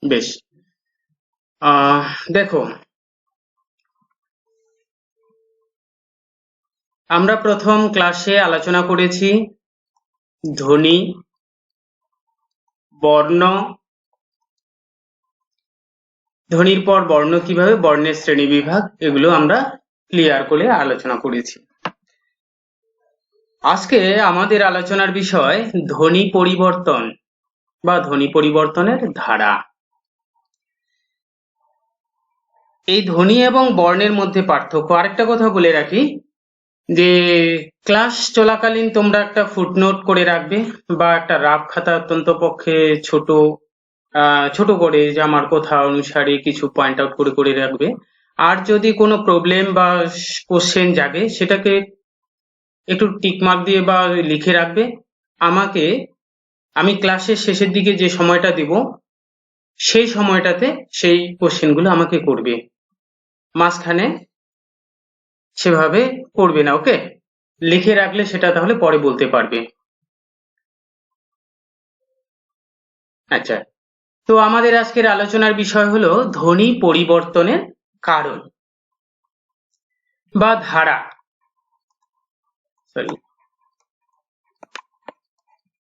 বেশ। দেখো, আমরা প্রথম ক্লাসে আলোচনা করেছি ধ্বনি, বর্ণ, ধ্বনির পর বর্ণ, কিভাবে বর্ণের শ্রেণীবিভাগ, এগুলো আমরা ক্লিয়ার করে আলোচনা করেছি। আজকে আমাদের আলোচনার বিষয় ধ্বনি পরিবর্তন বা ধ্বনি পরিবর্তনের ধারা। এই ধ্বনি এবং বর্ণের মধ্যে পার্থক্য। আরেকটা কথা বলে রাখি যে ক্লাস চলাকালীন তোমরা একটা ফুটনোট করে রাখবে বা একটা রাফ খাতা, অত্যন্ত পক্ষে ছোট করে জামার কথা অনুসারে কিছু পয়েন্ট আউট করে করে রাখবে। আর যদি কোনো প্রবলেম বা কোশ্চেন জাগে সেটাকে একটু টিকমার্ক দিয়ে বা লিখে রাখবে। আমি ক্লাসের শেষের দিকে যে সময়টা দিব সেই সময়টাতে সেই কোশ্চেনগুলো আমাকে করবে, মাঝখানে সেভাবে করবে না। ওকে, লিখে রাখলে সেটা তাহলে পরে বলতে পারবে। আচ্ছা, তো আমাদের আজকের আলোচনার বিষয় হলো ধ্বনি পরিবর্তনের কারণ বা ধারা। সরি,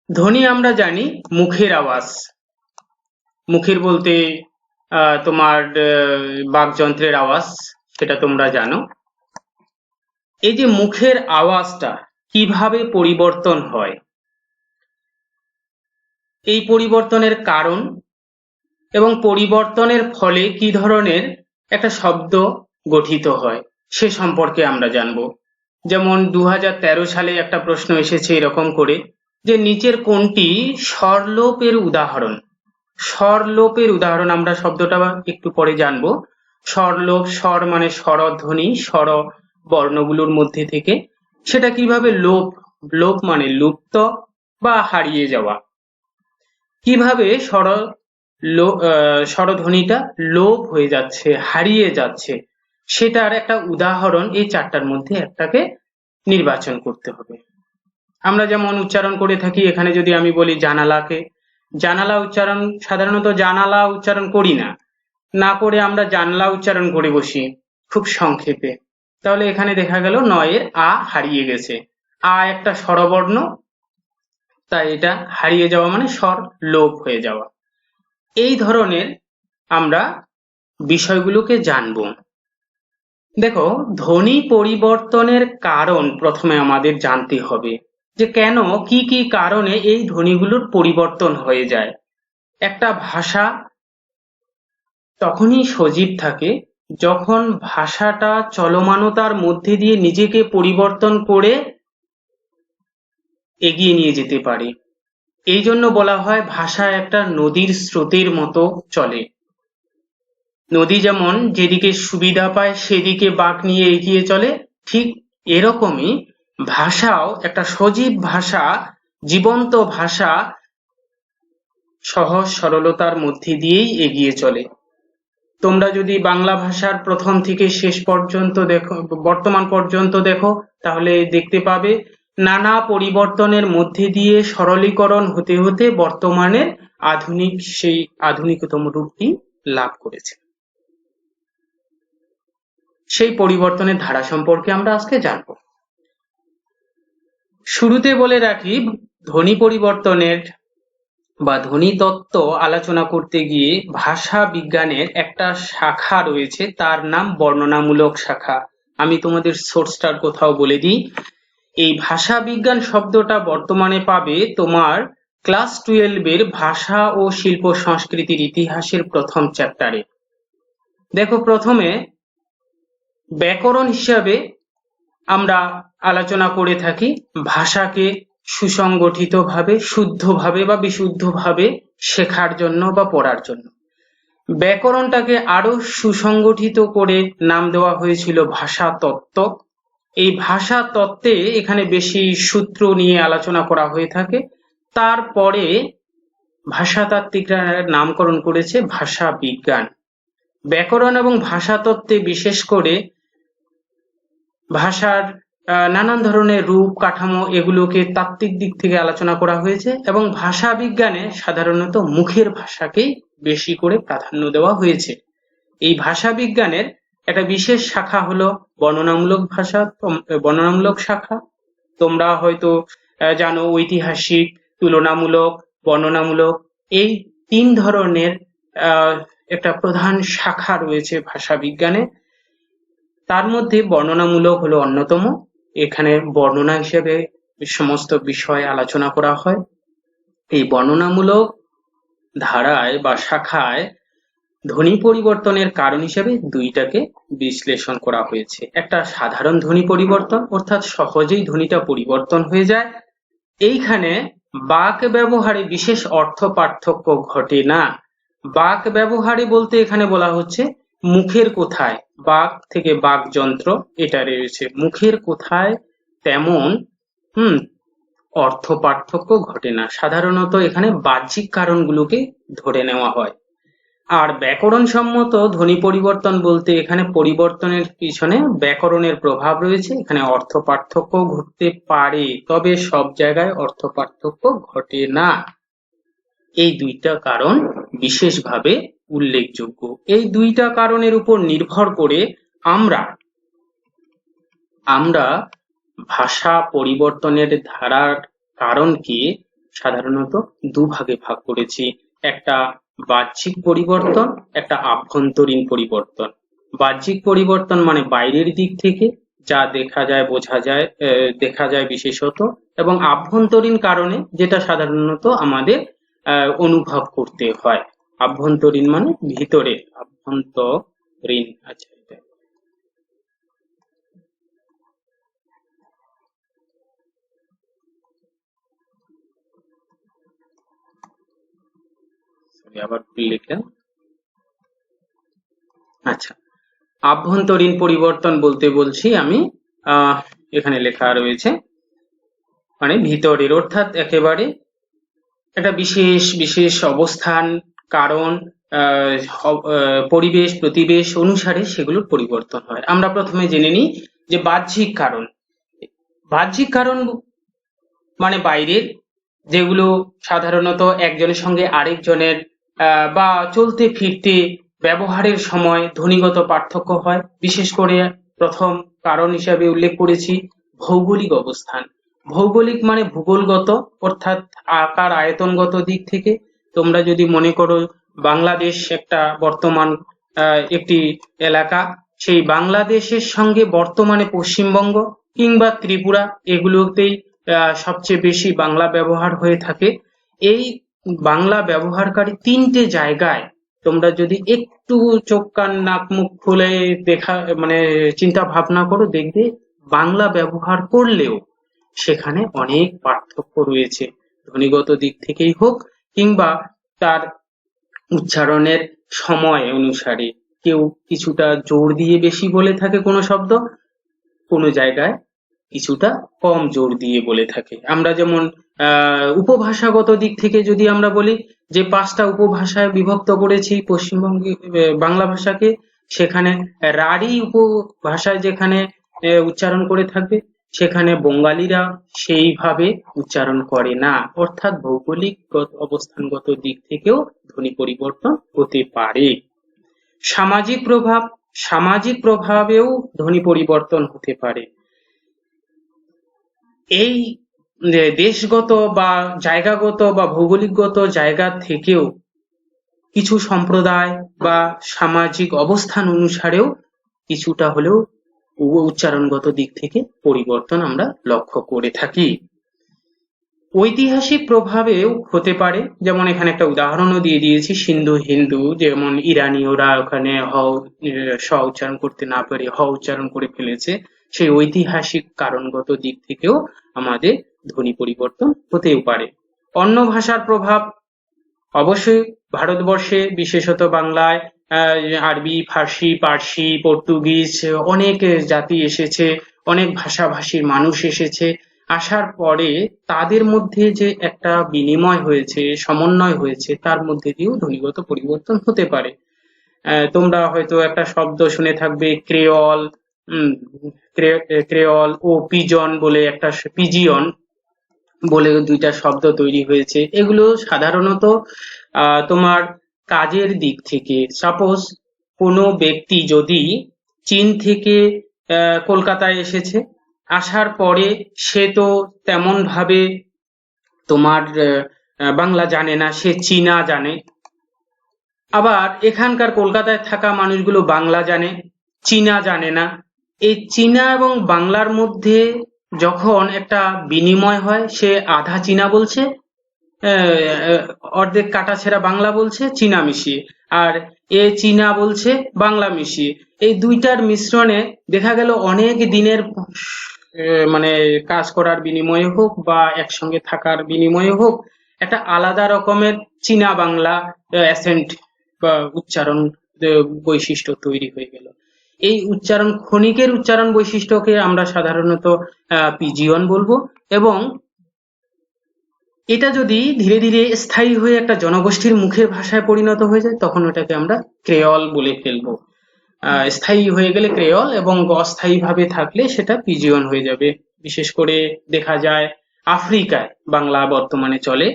ধ্বনি আমরা জানি মুখের আওয়াজ। মুখের বলতে তোমার বাকযন্ত্রের আওয়াজ, সেটা তোমরা জানো। এই যে মুখের আওয়াজটা কিভাবে পরিবর্তন হয়, এই পরিবর্তনের কারণ এবং পরিবর্তনের ফলে কি ধরনের একটা শব্দ গঠিত হয় সে সম্পর্কে আমরা জানব। যেমন 2013 সালে একটা প্রশ্ন এসেছে এরকম করে যে নিচের কোনটি স্বরলোপের উদাহরণ। স্বরলোপের উদাহরণ আমরা শব্দটা একটু পরে জানবো। স্বরলোপ, স্বর মানে স্বরধ্বনি, স্বর বর্ণগুলোর মধ্যে থেকে সেটা কিভাবে লোপ, লোপ মানে লুপ্ত বা হারিয়ে যাওয়া, কিভাবে স্বরধ্বনিটা লোপ হয়ে যাচ্ছে, হারিয়ে যাচ্ছে, সেটার একটা উদাহরণ এই চারটার মধ্যে একটাকে নির্বাচন করতে হবে। আমরা যেমন উচ্চারণ করে থাকি, এখানে যদি আমি বলি জানালাকে, জানালা উচ্চারণ সাধারণত জানালা উচ্চারণ করি না, না করে আমরা জানলা উচ্চারণ করে বসি খুব সংক্ষেপে। তাহলে এখানে দেখা গেল নয়ের আ হারিয়ে গেছে। আ একটা স্বরবর্ণ, তাই এটা হারিয়ে যাওয়া মানে স্বর লোপ হয়ে যাওয়া। এই ধরনের আমরা বিষয়গুলোকে জানব। দেখো, ধ্বনি পরিবর্তনের কারণ প্রথমে আমাদের জানতে হবে যে কেন, কি কি কারণে এই ধ্বনিগুলোর পরিবর্তন হয়ে যায়। একটা ভাষা তখনই সজীব থাকে যখন ভাষাটা চলমানতার মধ্যে দিয়ে নিজেকে পরিবর্তন করে এগিয়ে নিয়ে যেতে পারে। এই জন্য বলা হয় ভাষা একটা নদীর স্রোতের মতো চলে। নদী যেমন যেদিকে সুবিধা পায় সেদিকে বাঁক নিয়ে এগিয়ে চলে, ঠিক এরকমই ভাষাও একটা সজীব ভাষা, জীবন্ত ভাষা সহজ সরলতার মধ্যে দিয়েই এগিয়ে চলে। তোমরা যদি বাংলা ভাষার প্রথম থেকে শেষ পর্যন্ত দেখো, বর্তমান পর্যন্ত দেখো, তাহলে দেখতে পাবে নানা পরিবর্তনের মধ্যে দিয়ে সরলীকরণ হতে হতে বর্তমানের সেই আধুনিকতম রূপটি লাভ করেছে। সেই পরিবর্তনের ধারা সম্পর্কে আমরা আজকে জানব। শুরুতে বলে রাখি, ধ্বনি পরিবর্তনের বা ধ্বনি তত্ত্ব আলোচনা করতে গিয়ে ভাষা বিজ্ঞানের একটা শাখা রয়েছে, তার নাম বর্ণনামূলক শাখা। আমি তোমাদের সোর্সটার কোথাও বলে দিই। এই ভাষা বিজ্ঞান শব্দটা বর্তমানে পাবে তোমার ক্লাস 12 এর ভাষা ও শিল্প সংস্কৃতির ইতিহাসের প্রথম চ্যাপ্টারে। দেখো, প্রথমে ব্যাকরণ হিসাবে আমরা আলোচনা করে থাকি ভাষাকে সুসংগঠিতভাবে, শুদ্ধভাবে বা বিশুদ্ধভাবে শেখার জন্য বা পড়ার জন্য। ব্যাকরণটাকে আরো সুসংগঠিত করে নাম দেওয়া হয়েছিল ভাষা তত্ত্ব। এই ভাষা তত্ত্বে এখানে বেশি সূত্র নিয়ে আলোচনা করা হয়ে থাকে। তারপরে ভাষাতাত্ত্বিকরা নামকরণ করেছে ভাষা বিজ্ঞান। ব্যাকরণ এবং ভাষা তত্ত্বে বিশেষ করে ভাষার নানান ধরনের রূপ, কাঠামো, এগুলোকে তাত্ত্বিক দিক থেকে আলোচনা করা হয়েছে এবং ভাষা বিজ্ঞানে সাধারণত মুখের ভাষাকেই বেশি করে প্রাধান্য দেওয়া হয়েছে। এই ভাষা বিজ্ঞানের একটা বিশেষ শাখা হলো বর্ণনামূলক শাখা। তোমরা হয়তো জানো ঐতিহাসিক, তুলনামূলক, বর্ণনামূলক, এই 3 ধরনের একটা প্রধান শাখা রয়েছে ভাষা বিজ্ঞানে। তার মধ্যে বর্ণনামূলক হলো অন্যতম। এখানে বর্ণনা হিসেবে সমস্ত বিষয় আলোচনা করা হয়। এই বর্ণনামূলক ধারায় বা শাখায় ধ্বনি পরিবর্তনের কারণ হিসেবে দুইটাকে বিশ্লেষণ করা হয়েছে। একটা সাধারণ ধ্বনি পরিবর্তন, অর্থাৎ সহজেই ধ্বনিটা পরিবর্তন হয়ে যায়। এইখানে বাক ব্যবহারে বিশেষ অর্থ পার্থক্য ঘটে না। বাক ব্যবহারে বলতে এখানে বলা হচ্ছে মুখের কোথায়, বাক থেকে বাকযন্ত্র এটা রয়েছে, মুখের কোথায় তেমন অর্থ পার্থক্য ঘটে না। সাধারণত এখানে বাহ্যিক কারণগুলোকে ধরে নেওয়া হয়। আর ব্যাকরণ সম্মত ধ্বনি পরিবর্তন বলতে এখানে পরিবর্তনের পিছনে ব্যাকরণের প্রভাব রয়েছে। এখানে অর্থ পার্থক্য ঘটতে পারে, তবে সব জায়গায় অর্থ পার্থক্য ঘটে না। এই দুইটা কারণ বিশেষভাবে উল্লেখযোগ্য। এই দুইটা কারণের উপর নির্ভর করে আমরা ভাষা পরিবর্তনের ধারার কারণকে সাধারণত দুভাগে ভাগ করেছি। একটা বাহ্যিক পরিবর্তন, একটা আভ্যন্তরীণ পরিবর্তন। বাহ্যিক পরিবর্তন মানে বাইরের দিক থেকে যা দেখা যায় বিশেষত, এবং আভ্যন্তরীণ কারণে যেটা সাধারণত আমাদের অনুভব করতে হয়। আভ্যন্তরীণ মানে ভিতরে, আভ্যন্তরীণ। আচ্ছা, আবার লিখলাম। আচ্ছা, আভ্যন্তরীণ পরিবর্তন বলতে বলছি আমি, এখানে লেখা রয়েছে মানে ভিতরের, অর্থাৎ একেবারে একটা বিশেষ অবস্থান, কারণ, পরিবেশ প্রতিবেশ অনুসারে সেগুলোর পরিবর্তন হয়। আমরা প্রথমে জেনে নিই যে বাহ্যিক কারণ। বাহ্যিক কারণ মানে বাইরের, যেগুলো সাধারণত একজনের সঙ্গে আরেকজনের বা চলতে ফিরতে ব্যবহারের সময় ধ্বনিগত পার্থক্য হয়। বিশেষ করে প্রথম কারণ হিসাবে উল্লেখ করেছি ভৌগোলিক অবস্থান। ভৌগোলিক মানে ভূগোলগত, অর্থাৎ আকার আয়তনগত দিক থেকে। তোমরা যদি মনে করো বাংলাদেশ একটা বর্তমান একটি এলাকা, সেই বাংলাদেশের সঙ্গে বর্তমানে পশ্চিমবঙ্গ কিংবা ত্রিপুরা এগুলোতেই সবচেয়ে বেশি বাংলা ব্যবহার হয়ে থাকে। এই বাংলা ব্যবহারকারী 3টে জায়গায় তোমরা যদি একটু চোখ কান নাক মুখ খুলে চিন্তা ভাবনা করো, দেখবে বাংলা ব্যবহার করলেও সেখানে অনেক পার্থক্য রয়েছে, ধ্বনিগত দিক থেকেই হোক কিংবা তার উচ্চারণের সময় অনুসারে। কেউ কিছুটা জোর দিয়ে বেশি বলে থাকে কোনো শব্দ, কোনো জায়গায় কিছুটা কম জোর দিয়ে বলে থাকে। আমরা যেমন উপভাষাগত দিক থেকে যদি আমরা বলি যে 5টা উপভাষায় বিভক্ত করেছি পশ্চিমবঙ্গে বাংলা ভাষাকে, সেখানে রাঢ়ী উপভাষায় যেখানে উচ্চারণ করে থাকবে সেখানে বঙ্গালীরা সেইভাবে উচ্চারণ করে না। অর্থাৎ ভৌগোলিক অবস্থানগত দিক থেকেও ধ্বনি পরিবর্তন হতে পারে। সামাজিক প্রভাবেও ধ্বনি পরিবর্তন হতে পারে। এই দেশগত বা জায়গাগত বা ভৌগোলিকগত জায়গা থেকেও কিছু সম্প্রদায় বা সামাজিক অবস্থান অনুসারেও কিছুটা হলেও উচ্চারণগত দিক থেকে পরিবর্তন আমরা লক্ষ্য করে থাকি। ঐতিহাসিক প্রভাবেও হতে পারে, যেমন এখানে একটা উদাহরণও দিয়ে দিয়েছি, সিন্ধু হিন্দু, যেমন ইরানীয়রা ওখানে স উচ্চারণ করতে না পেরে হ উচ্চারণ করে ফেলেছে। সেই ঐতিহাসিক কারণগত দিক থেকেও আমাদের ধ্বনি পরিবর্তন হতেও পারে। অন্য ভাষার প্রভাব অবশ্যই ভারতবর্ষে, বিশেষত বাংলায় আরবি, ফার্সি, পার্সি, পর্তুগিজ অনেক জাতি এসেছে, অনেক ভাষাভাষীর মানুষ এসেছে। আসার পরে তাদের মধ্যে যে একটা বিনিময় হয়েছে, সমন্বয় হয়েছে, তার মধ্যে দিয়েও ধ্বনিগত পরিবর্তন হতে পারে। তোমরা হয়তো একটা শব্দ শুনে থাকবে ক্রেওল ও পিজন বলে, একটা পিজিয়ন বলে 2টা শব্দ তৈরি হয়েছে। এগুলো সাধারণত তোমার কাজের দিক থেকে, সাপোজ কোনো ব্যক্তি যদি চীন থেকে কলকাতায় এসেছে, আসার পরে সে তো তেমন ভাবে তোমার বাংলা জানে না, সে চীনা জানে। আবার এখানকার কলকাতায় থাকা মানুষগুলো বাংলা জানে, চীনা জানে না। এই চীনা এবং বাংলার মধ্যে যখন একটা বিনিময় হয়, সে আধা চীনা বলছে, অর্ধেক কাটাছেঁড়া বাংলা বলছে চীনা মিশিয়ে, আর এ চীনা বলছে বাংলা মিশিয়ে। এই দুইটার মিশ্রণে দেখা গেল অনেক দিনের মানে কাজ করার বিনিময়ে হোক বা একসঙ্গে থাকার বিনিময়ে হোক, একটা আলাদা রকমের চীনা বাংলা অ্যাসেন্ট বা উচ্চারণ বৈশিষ্ট্য তৈরি হয়ে গেল। এই উচ্চারণ, ক্ষণিকের উচ্চারণ বৈশিষ্ট্যকে আমরা সাধারণত পিজিয়ন বলবো, এবং এটা যদি ধীরে ধীরে স্থায়ী হয়ে একটা জনগোষ্ঠীর মুখের ভাষায় পরিণত হয়ে যায়, তখন ওটাকে আমরা ক্রেওল বলে ফেলবো। স্থায়ী হয়ে গেলে ক্রেওল, এবং অস্থায়ীভাবে থাকলে সেটা পিজিয়ন হয়ে যাবে। বিশেষ করে দেখা যায় আফ্রিকায় বাংলা বর্তমানে চলে,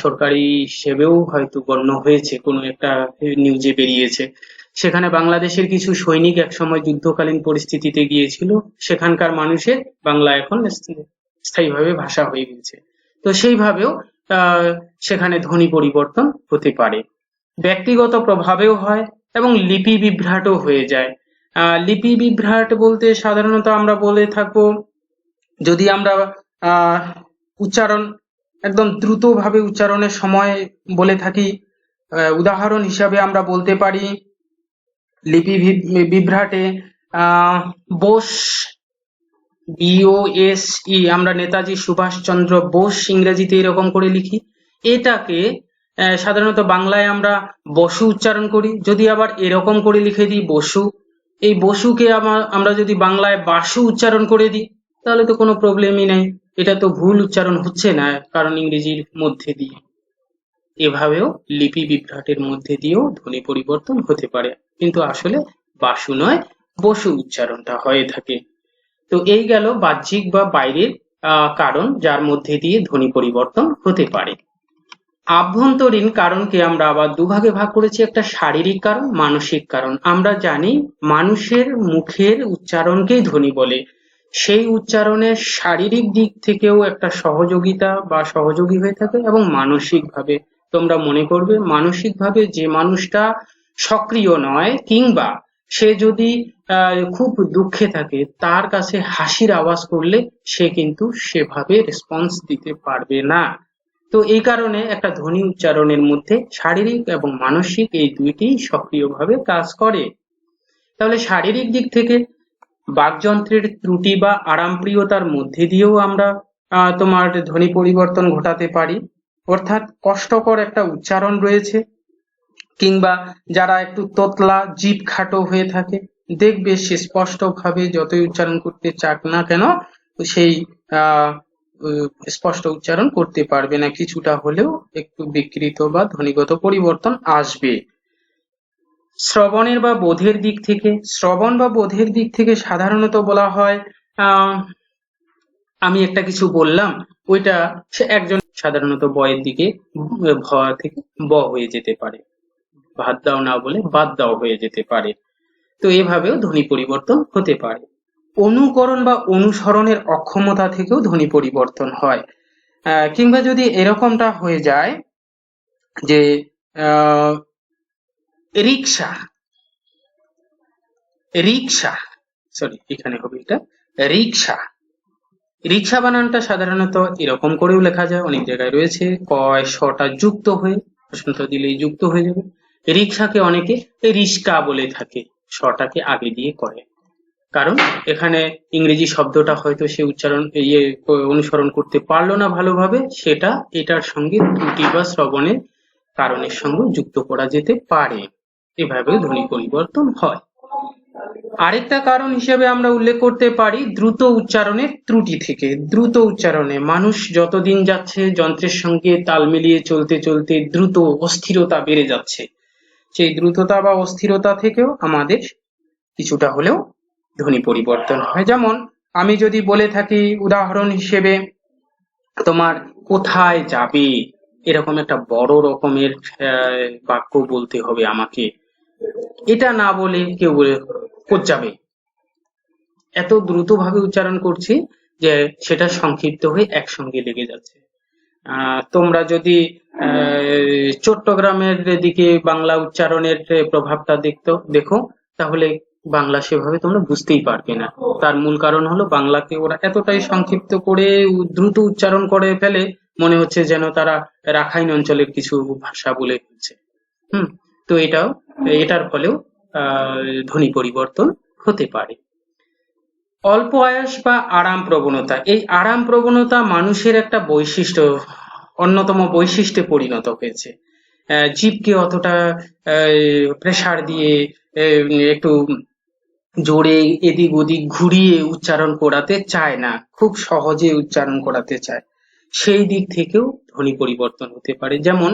সরকারি হিসেবেও হয়তো গণ্য হয়েছে, কোনো একটা নিউজে বেরিয়েছে। সেখানে বাংলাদেশের কিছু সৈনিক একসময় যুদ্ধকালীন পরিস্থিতিতে গিয়েছিল, সেখানকার মানুষের বাংলা এখন স্থায়ীভাবে ভাষা হয়ে গেছে। তো সেইভাবেও সেখানে ধ্বনি পরিবর্তন হতে পারে, ব্যক্তিগত প্রভাবেও হয়, এবং লিপি বিভ্রাটও হয়ে যায়। লিপি বিভ্রাট বলতে সাধারণত আমরা বলে থাকবো, যদি আমরা উচ্চারণ একদম দ্রুতভাবে উচ্চারণের সময় বলে থাকি, উদাহরণ হিসাবে আমরা বলতে পারি লিপি বিভ্রাটে বোস, BOSE, আমরা নেতাজি সুভাষচন্দ্র বোস ইংরেজিতে এরকম করে লিখি, এটাকে সাধারণত বাংলায় আমরা বসু উচ্চারণ করি। যদি আবার এরকম করে লিখে দিই বসু, এই বসুকে আমরা যদি বাংলায় বাসু উচ্চারণ করে দিই, তাহলে তো কোনো প্রবলেমই নেই, এটা তো ভুল উচ্চারণ হচ্ছে না, কারণ ইংরেজির মধ্যে দিয়ে। এভাবেও লিপি বিভ্রাটের মধ্যে দিয়েও ধ্বনি পরিবর্তন হতে পারে, কিন্তু আসলে বাসু নয়, বসু উচ্চারণটা হয়ে থাকে। তো এই গেল বাহ্যিক বা বাইরের কারণ যার মধ্যে দিয়ে ধ্বনি পরিবর্তন হতে পারে। আভ্যন্তরীণ কারণকে আমরা আবার দুভাগে ভাগ করেছি, একটা শারীরিক কারণ, মানসিক কারণ। আমরা জানি মানুষের মুখের উচ্চারণকেই ধ্বনি বলে, সেই উচ্চারণের শারীরিক দিক থেকেও একটা সহযোগিতা বা সহযোগী হয়ে থাকে, এবং মানসিকভাবে তোমরা মনে করবে, মানসিকভাবে যে মানুষটা সক্রিয় নয়, কিংবা সে যদি খুব দুঃখে থাকে, তার কাছে হাসির আওয়াজ করলে সে কিন্তু সেভাবে রেসপন্স দিতে পারবে না। তো এই কারণে একটা ধ্বনি উচ্চারণের মধ্যে শারীরিক এবং মানসিক এই দুইটি সক্রিয়ভাবে কাজ করে। তাহলে শারীরিক দিক থেকে বাকযন্ত্রের ত্রুটি বা আরামপ্রিয়তার মধ্যে দিয়েও আমরা তোমার ধ্বনি পরিবর্তন ঘটাতে পারি, অর্থাৎ কষ্টকর একটা উচ্চারণ রয়েছে, কিংবা যারা একটু তোতলা, জিভ খাটো হয়ে থাকে, দেখবে সে স্পষ্টভাবে যতই উচ্চারণ করতে চাক না কেন, সেই স্পষ্ট উচ্চারণ করতে পারবে না, কিছুটা হলেও একটু বিকৃত বা ধ্বনিগত পরিবর্তন আসবে। শ্রবণের বা বোধের দিক থেকে, শ্রবণ বা বোধের দিক থেকে সাধারণত বলা হয়, আমি একটা কিছু বললাম, ওইটা সে একজন সাধারণত বয়ের দিকে ভ থেকে ব হয়ে যেতে পারে, ভাত দাও না বলে বাদ দাও হয়ে যেতে পারে। তো এভাবেও ধ্বনি পরিবর্তন হতে পারে। অনুকরণ বা অনুসরণের অক্ষমতা থেকেও ধ্বনি পরিবর্তন হয়, কিংবা যদি এরকমটা হয়ে যায় যে রিক্সা, রিক্সা, সরি এখানে হবে এটা রিক্সা, রিক্সা বানানটা সাধারণত এরকম করেও লেখা যায়, অনেক জায়গায় রয়েছে কয় শটা যুক্ত হয়ে, বসন্ত দিলেই যুক্ত হয়ে যাবে। রিক্সাকে অনেকে রিস্কা বলে থাকে, শটাকে আগে দিয়ে করে, কারণ এখানে ইংরেজি শব্দটা হয়তো সে উচ্চারণ অনুসরণ করতে পারলো না ভালোভাবে, সেটা এটার সঙ্গে ত্রুটি বা শ্রবণের কারণের সঙ্গে যুক্ত করা যেতে পারে, এভাবে ধ্বনি পরিবর্তন হয়। আরেকটা কারণ হিসেবে আমরা উল্লেখ করতে পারি দ্রুত উচ্চারণের ত্রুটি থেকে। দ্রুত উচ্চারণে মানুষ যতদিন যাচ্ছে যন্ত্রের সঙ্গে তাল মিলিয়ে চলতে চলতে দ্রুত অস্থিরতা বেড়ে যাচ্ছে, সেই দ্রুততা বা অস্থিরতা থেকেও আমাদের কিছুটা হলেও ধ্বনি পরিবর্তন হয়। যেমন আমি যদি বলে থাকি উদাহরণ হিসেবে, তোমার কোথায় যাবে, এরকম একটা বড় রকমের বাক্য বলতে হবে আমাকে, এটা না বলে কেউ বলে যাবে, এত দ্রুত ভাবে উচ্চারণ করছি যে সেটা সংক্ষিপ্ত হয়ে একসঙ্গে লেগে যাচ্ছে। তোমরা যদি চট্টগ্রামের দিকে বাংলা উচ্চারণের প্রভাবটা দেখো, তাহলে বাংলা সেভাবে তোমরা বুঝতেই পারবে না। তার মূল কারণ হলো বাংলাকে ওরা এতটাই সংক্ষিপ্ত করে দ্রুত উচ্চারণ করে ফেলে, মনে হচ্ছে যেন তারা রাখাইন অঞ্চলের কিছু ভাষা বলে ফেলছে। তো এটার ফলেও ধ্বনি পরিবর্তন হতে পারে। অল্প আয়াস বা আরাম প্রবণতা, এই আরাম প্রবণতা মানুষের একটা বৈশিষ্ট্য, অন্যতম বৈশিষ্ট্যে পরিণত হয়েছে। জিভকে অতটা প্রেসার দিয়ে একটু জোরে এদিক ওদিক ঘুরিয়ে উচ্চারণ করাতে চায় না, খুব সহজে উচ্চারণ করাতে চায়। সেই দিক থেকেও ধ্বনি পরিবর্তন হতে পারে। যেমন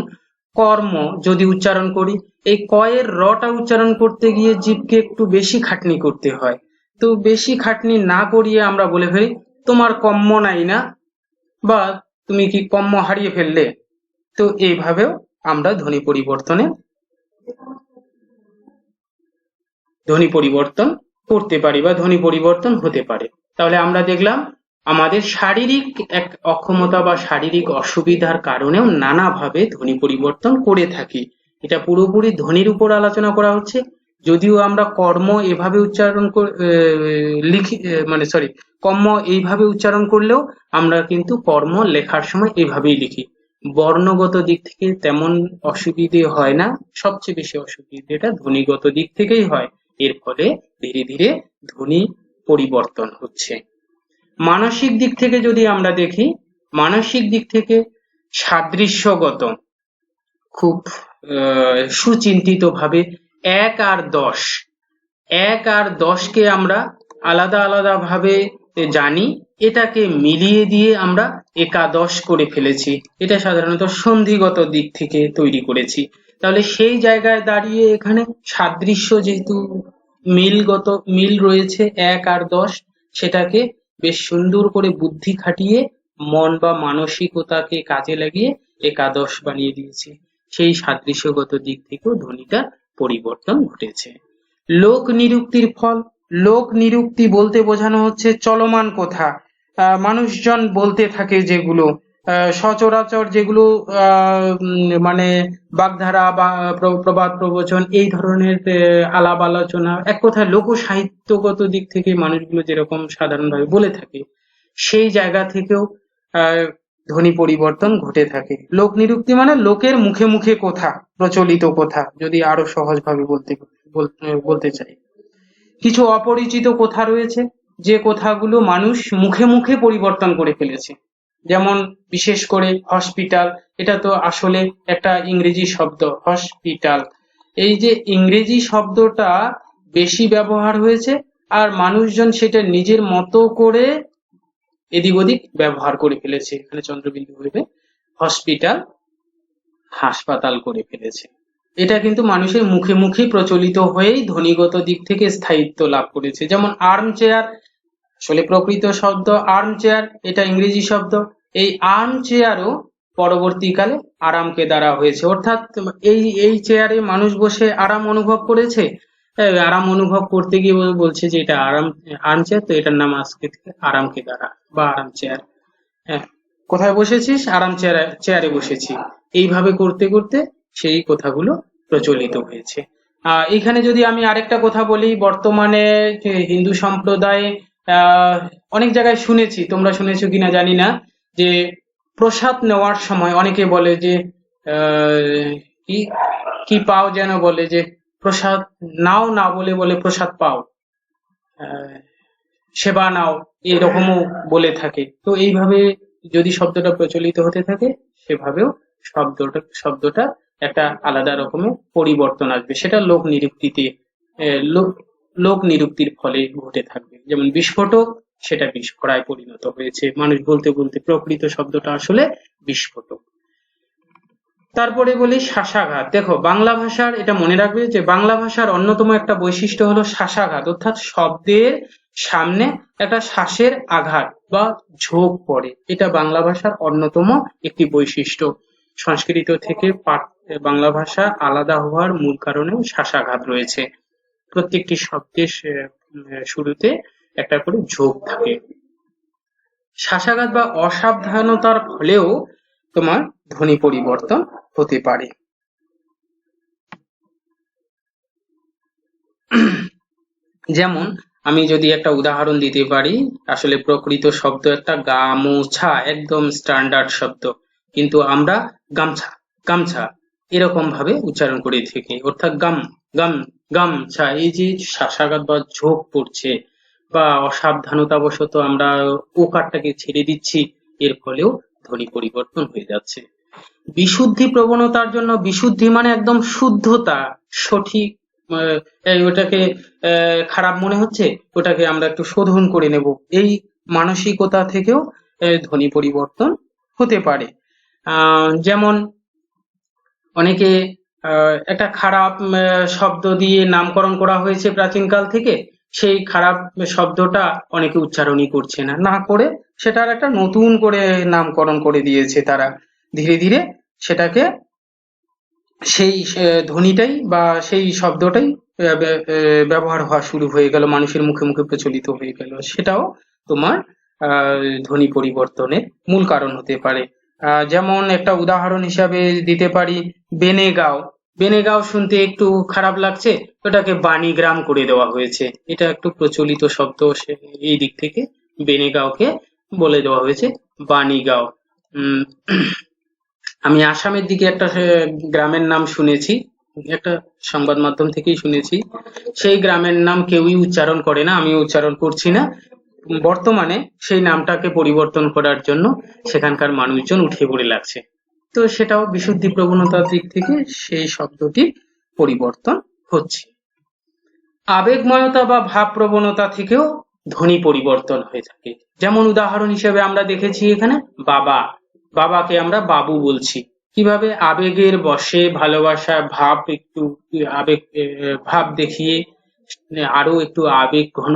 কর্ম যদি উচ্চারণ করি, এই কয়ের রটা উচ্চারণ করতে গিয়ে জিভকে একটু বেশি খাটনি করতে হয়। তো বেশি খাটনি না করিয়ে আমরা বলে ফেলি তোমার কম্ম নাই না, বা তুমি কি কম্ম হারিয়ে ফেললে। তো এইভাবেও আমরা ধ্বনি পরিবর্তন করতে পারি বা ধ্বনি পরিবর্তন হতে পারে। তাহলে আমরা দেখলাম আমাদের শারীরিক এক অক্ষমতা বা শারীরিক অসুবিধার কারণেও নানাভাবে ধ্বনি পরিবর্তন করে থাকি। এটা পুরোপুরি ধ্বনির উপর আলোচনা করা হচ্ছে। যদিও আমরা কর্ম এভাবে উচ্চারণ কর্ম এইভাবে উচ্চারণ করলেও আমরা কিন্তু কর্ম লেখার সময় এভাবেই লিখি। বর্ণগত দিক থেকে তেমন অসুবিধে হয় না, সবচেয়ে বেশি অসুবিধেটা ধ্বনিগত দিক থেকেই হয়। এর ফলে ধীরে ধীরে ধ্বনি পরিবর্তন হচ্ছে। মানসিক দিক থেকে যদি আমরা দেখি, মানসিক দিক থেকে সাদৃশ্যগত খুব সুচিন্তিত ভাবে ১ আর ১০কে আমরা আলাদা আলাদা ভাবে জানি, এটাকে মিলিয়ে দিয়ে আমরা একাদশ করে ফেলেছি। এটা সাধারণত সন্ধিগত দিক থেকে তৈরি করেছি। তাহলে সেই জায়গায় দাঁড়িয়ে এখানে সাদৃশ্য যেহেতু মিল রয়েছে ১ আর ১০, সেটাকে বেশ সুন্দর করে বুদ্ধি খাটিয়ে মন বা মানসিকতাকে কাজে লাগিয়ে একাদশ বানিয়ে দিয়েছি। সেই সাদৃশ্যগত দিক থেকেও ধ্বনিটা পরিবর্তন ঘটেছে। লোক নিরুক্তির ফল, লোক নিরুক্তি বলতে বোঝানো হচ্ছে চলমান কথা, মানুষজন বলতে থাকে যেগুলো, সচরাচর যেগুলো মানে বাগধারা বা প্রবাদ প্রবচন এই ধরনের আলাপ আলোচনা, এক কথায় লোক সাহিত্যগত দিক থেকে মানুষগুলো যেরকম সাধারণভাবে বলে থাকে, সেই জায়গা থেকেও ধ্বনি পরিবর্তন ঘটে থাকে। লোক নিরুক্তি মানে লোকের মুখে মুখে কথা, প্রচলিত কথা, যদি আরো সহজভাবে বলতে চাই। কিছু অপরিচিত কথা রয়েছে, যে কথাগুলো মানুষ মুখে মুখে পরিবর্তন করে ফেলেছে। যেমন বিশেষ করে হসপিটাল, এটা তো আসলে একটা ইংরেজি শব্দ, হসপিটাল। এই যে ইংরেজি শব্দটা বেশি ব্যবহার হয়েছে, আর মানুষজন সেটা নিজের মতো করে এদিক ওদিক ব্যবহার করে ফেলেছে। এখানে চন্দ্রবিন্দু হইবে, হসপিটাল হাসপাতাল করে ফেলেছে। এটা কিন্তু মানুষের মুখে মুখে প্রচলিত হয়েই ধ্বনিগত দিক থেকে স্থায়িত্ব লাভ করেছে। যেমন আর্ম চেয়ার, আসলে প্রকৃত শব্দ আর্ম চেয়ার, এটা ইংরেজি শব্দ। এই আর্ম চেয়ারও পরবর্তীকালে আরামকে দ্বারা হয়েছে, অর্থাৎ এই চেয়ারে মানুষ বসে আরাম অনুভব করেছে, আরাম অনুভব করতে গিয়ে বলছে যে এটা আর্ম চেয়ার, তো এটার নাম আজকে থেকে আরামকে দ্বারা বা আরাম চেয়ার। হ্যাঁ, কোথায় বসেছিস? আরাম চেয়ারে বসেছি। এইভাবে করতে করতে সেই কথাগুলো প্রচলিত হয়েছে। এখানে যদি আমি আরেকটা কথা বলি, বর্তমানে হিন্দু সম্প্রদায়ে অনেক জায়গায় শুনেছি, তোমরা শুনেছো কিনা জানি না, যে প্রসাদ নেওয়ার সময় অনেকে বলে যে কি পাও, যেন বলে যে প্রসাদ নাও না বলে প্রসাদ পাও, সেবা নাও, এরকমও বলে থাকে। তো এইভাবে যদি শব্দটা প্রচলিত হতে থাকে, সেভাবেও শব্দটা একটা আলাদা রকমের পরিবর্তন আসবে। সেটা লোক নিরুক্তির ফলে ঘটে থাকবে। যেমন বিস্ফোটক, সেটা বিস্ফোরায় পরিণত হয়েছে, মানুষ বলতে বলতে প্রকৃত শব্দটা আসলে বিস্ফোটক। তারপরে বলি শ্বাসাঘাত। দেখো, বাংলা ভাষার, এটা মনে রাখবে যে বাংলা ভাষার অন্যতম একটা বৈশিষ্ট্য হলো শ্বাসাঘাত, অর্থাৎ শব্দের সামনে একটা শ্বাসের আঘাত বা ঝোঁক পড়ে। এটা বাংলা ভাষার অন্যতম একটি বৈশিষ্ট্য। সংস্কৃত থেকে বাংলা ভাষা আলাদা হওয়ার মূল কারণে শ্বাসাঘাত রয়েছে। প্রত্যেকটি শব্দের শুরুতে একটা করে ঝোঁক থাকে। শ্বাসাঘাত বা অসাবধানতার ফলেও তোমার ধ্বনি পরিবর্তন হতে পারে। যেমন আমি যদি একটা উদাহরণ দিতে পারি, আসলে প্রকৃত শব্দ একটা গামোছা, একদম স্ট্যান্ডার্ড শব্দ, কিন্তু আমরা গামছা গামছা এরকম ভাবে উচ্চারণ করে থাকি, অর্থাৎ গাম গাম গামছা। এই যে শ্বাসাঘাত বা ঝোঁক পড়ছে বা অসাবধানতাবশত আমরা ওকারটাকে ছেড়ে দিচ্ছি, এর ফলেও ধ্বনি পরিবর্তন হয়ে যাচ্ছে। বিশুদ্ধি প্রবণতার জন্য, বিশুদ্ধি মানে একদম শুদ্ধতা, সঠিক, ওটাকে খারাপ মনে হচ্ছে, ওটাকে আমরা একটু শোধন করে নেব, এই মানসিকতা থেকেও ধ্বনি পরিবর্তন হতে পারে। যেমন অনেকে একটা খারাপ শব্দ দিয়ে নামকরণ করা হয়েছে প্রাচীনকাল থেকে, সেই খারাপ শব্দটা অনেকে উচ্চারণই করছে না, না করে সেটার একটা নতুন করে নামকরণ করে দিয়েছে তারা। ধীরে ধীরে সেটাকে সেই ধ্বনিটাই বা সেই শব্দটাই ব্যবহার হওয়া শুরু হয়ে গেল, মানুষের মুখে মুখে প্রচলিত হয়ে গেল। সেটাও তোমার ধ্বনি পরিবর্তনের মূল কারণ হতে পারে। যেমন একটা উদাহরণ হিসাবে দিতে পারি, বেনেগাঁও। বেনেগাঁও শুনতে একটু খারাপ লাগছে, ওটাকে বাণীগ্রাম করে দেওয়া হয়েছে। এটা একটু প্রচলিত শব্দ, এই দিক থেকে বেনেগাঁওকে বলে দেওয়া হয়েছে বাণীগাঁও। আমি আসামের দিকে একটা গ্রামের নাম শুনেছি, একটা সংবাদ মাধ্যম থেকেই শুনেছি। সেই গ্রামের নাম কেউই উচ্চারণ করে না, আমি উচ্চারণ করছি না। বর্তমানে সেই নামটাকে পরিবর্তন করার জন্য সেখানকার মানুষজন উঠে পড়ে লাগছে। তো সেটাও বিশুদ্ধি প্রবণতার দিক থেকে সেই শব্দটির পরিবর্তন হচ্ছে। আবেগময়তা বা ভাব প্রবণতা থেকেও ধ্বনি পরিবর্তন হয়ে থাকে। যেমন উদাহরণ হিসেবে আমরা দেখেছি এখানে বাবা, বাবাকে আমরা বাবু বলছি। কিভাবে? আবেগের বশে, ভালোবাসা ভাব, একটু আবেগ ভাব দেখিয়ে আরো একটু আবেগ ঘন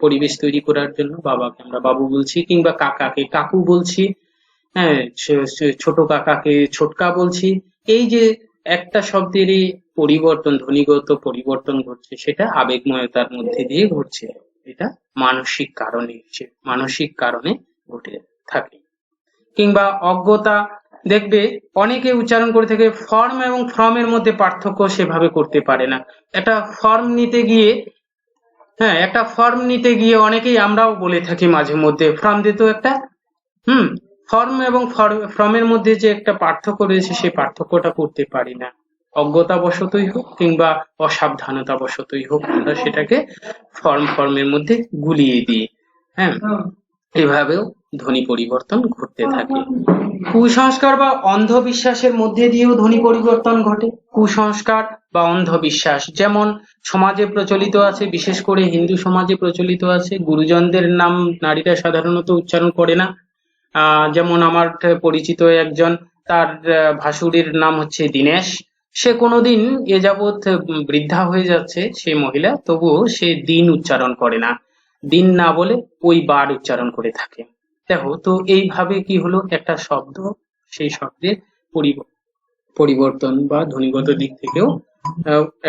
পরিবেশ তৈরি করার জন্য বাবাকে আমরা বাবু বলছি, কিংবা কাকাকে কাকু বলছি, হ্যাঁ, ছোট কাকাকে ছোটকা বলছি। এই যে একটা শব্দেরই পরিবর্তন, ধ্বনিগত পরিবর্তন ঘটছে, সেটা আবেগময়তার মধ্যে দিয়ে ঘটছে। এটা মানসিক কারণে ঘটে থাকে। কিংবা অজ্ঞতা, দেখবে অনেকে উচ্চারণ করে থাকে, ফর্ম এবং ফ্রমের মধ্যে পার্থক্য সেভাবে করতে পারে না। একটা ফর্ম নিতে গিয়ে অনেকেই আমরাও বলে থাকি মাঝে মধ্যে, ফর্ম দিত একটা, ফর্ম এবং ফর্মের মধ্যে যে একটা পার্থক্য রয়েছে, সেই পার্থক্যটা করতে পারি না। অজ্ঞতাবশতই হোক কিংবা অসাবধানতাবশতই হোক, আমরা সেটাকে ফর্মের মধ্যে গুলিয়ে দিই। হ্যাঁ, এভাবেও ধ্বনি পরিবর্তন ঘটতে থাকে। কুসংস্কার বা অন্ধবিশ্বাসের মধ্যে দিয়েও ধ্বনি পরিবর্তন ঘটে। কুসংস্কার বা অন্ধবিশ্বাস, যেমন সমাজে প্রচলিত আছে, বিশেষ করে হিন্দু সমাজে প্রচলিত আছে, গুরুজনদের নাম নারীরা সাধারণত উচ্চারণ করে না। যেমন আমার পরিচিত একজন, তার ভাসুরের নাম হচ্ছে দীনেশ, সে কোনোদিন এ যাবৎ বৃদ্ধা হয়ে যাচ্ছে সেই মহিলা, তবুও সে দিন উচ্চারণ করে না, দিন না বলে ওই বার উচ্চারণ করে থাকে। দেখো তো, এইভাবে কি হলো, একটা শব্দ, সেই শব্দের পরিবর্তন বা ধ্বনিগত দিক থেকেও